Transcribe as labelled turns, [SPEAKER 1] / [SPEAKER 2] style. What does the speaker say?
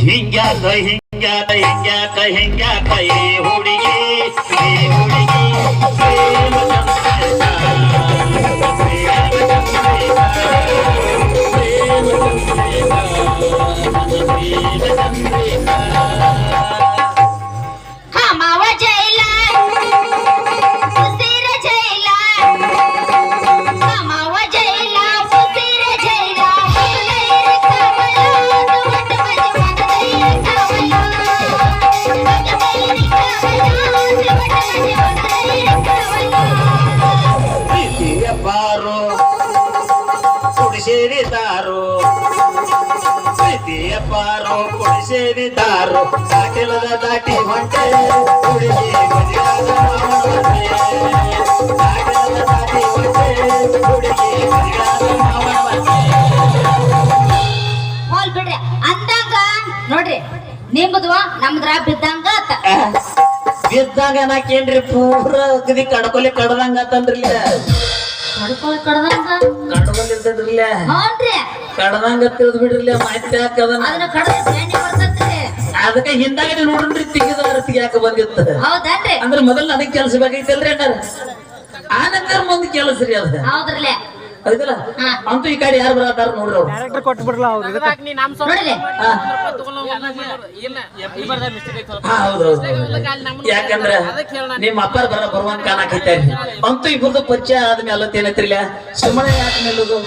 [SPEAKER 1] ಹಿಂಗ್ಯಾಕ ಹಿಂಗ್ಯಾಕ ಹಿಂಗ್ಯಾಕ ಹಿಂಗ್ಯಾಕ ಏ ಹುಡುಗಿ ಪ್ರೇಮ
[SPEAKER 2] ಹಾ ಮಾವ ಜೈಲ ಉಸಿರ ಜೈಲ ಹಾ ಮಾವ ಜೈಲ ಉಸಿರ ಜೈಲ ಮಗದೈರ ಕವಲ ಒಟ್ಟ ಮಜ ಮಗದೈರ ಕವಲ ಮಗದೈರ ಕವಲ ಒಟ್ಟ ಮಜ ಮಗದೈರ ಕವಲ
[SPEAKER 1] ಪ್ರೀತಿಯ ಪಾರು ಕುಡಿಸೇರಿದಾರು ಪ್ರೀತಿಯ ಪಾರು ಕುಡಿಸೇರಿದಾರು ದಾಟಿಲದ ದಾಟಿ ಹೊಂಟೆ ಹುಡುಗಿ ಮದುವೆಯಾದ ಮಾವನವನ್ನೇ. ದಾಟಿಲದ ದಾಟಿ ಹೊಂಟೆ ಹುಡುಗಿ ಮದುವೆಯಾದ ಮಾವನವನ್ನೇ.
[SPEAKER 2] ಹೋಲ್ ಬಿಡ್ರಿ ಅಂದಂಗ ನೋಡ್ರಿ ನಿಮ್ಮದ್ವ ನಮ್ದ್ರ ಬಿದ್ದಂಗ ಆತ
[SPEAKER 1] ಬಿದ್ದಾಗ ನಾಕೇನ್ರಿ ಪೂರ ಅಗದಿ ಕಡ್ಕೊಲಿ ಕಡ್ದಂಗ ಆತಂದ್ರಿಲ್ಲ
[SPEAKER 2] ಕಡ್ಕೊಳ್ ಕಡ್ದಂಗ
[SPEAKER 1] ಕಡ್ಕೊಲ್ ಇರ್ತದ್ರಿಲ್ಲ
[SPEAKER 2] ಹ್ಞೂನ್ರಿ
[SPEAKER 1] ಕಡ್ದಂಗ ತಿಳಿದ್ ಬಿಡ್ರಿಲ್ಲ ಮಾಹಿತಿ ಹಾಕದನ್ನ
[SPEAKER 2] ಅದನ್ನ ಕಡ್ದ ಎಣ್ಣೆ ಬರ್ತೈತ್ರಿ
[SPEAKER 1] ಅದಕ್ಕೆ ಹಿಂದಾಗಡೆ ನೋಡ್ರಿ ತೆಗಿದಾರ ತೆಗಿಯಾಕ ಬಂದಿತ್ತ
[SPEAKER 2] ಹೌದನ್ರಿ
[SPEAKER 1] ಅಂದ್ರೆ ಮೊದಲು ನನಗೆ ಕೆಲಸ ಬೇಕಾಗಿತ್ತಲ್ರಿ ಅಣ್ಣಾರ ಆನಂತರ ಮುಂದೆ ಕೆಲಸ ರೀ ಅದ
[SPEAKER 2] ಹೌದ್ರಲ್ಲೇ
[SPEAKER 1] ಹೌದಲ್ಲ ಅಂತೂ ಈ ಕಡೆ ಯಾರು ಬರತಾರ ನೋಡ್ರಿ ಅವ್ರು
[SPEAKER 3] ಡೈರೆಕ್ಟರ್ ಕೊಟ್ಟು ಬಿಡ್ಲ ಅವ್ರು
[SPEAKER 2] ನೋಡ್ರಿ
[SPEAKER 1] ಹೌದು ಯಾಕಂದ್ರ ನಿಮ್ಮ ಅಪ್ಪಾರ ಬರುವಂಗ ಕಾಣಕೈತೆ ಅಂತೂ ಇಬ್ಬರದು ಪರಿಚಯ ಆದ್ಮೇಲೆ ಏನೈತ್ರಿಲ್ಲ ಸುಮ್ಮನೆ ಯಾಕೆ ನಿಲ್ಲುದು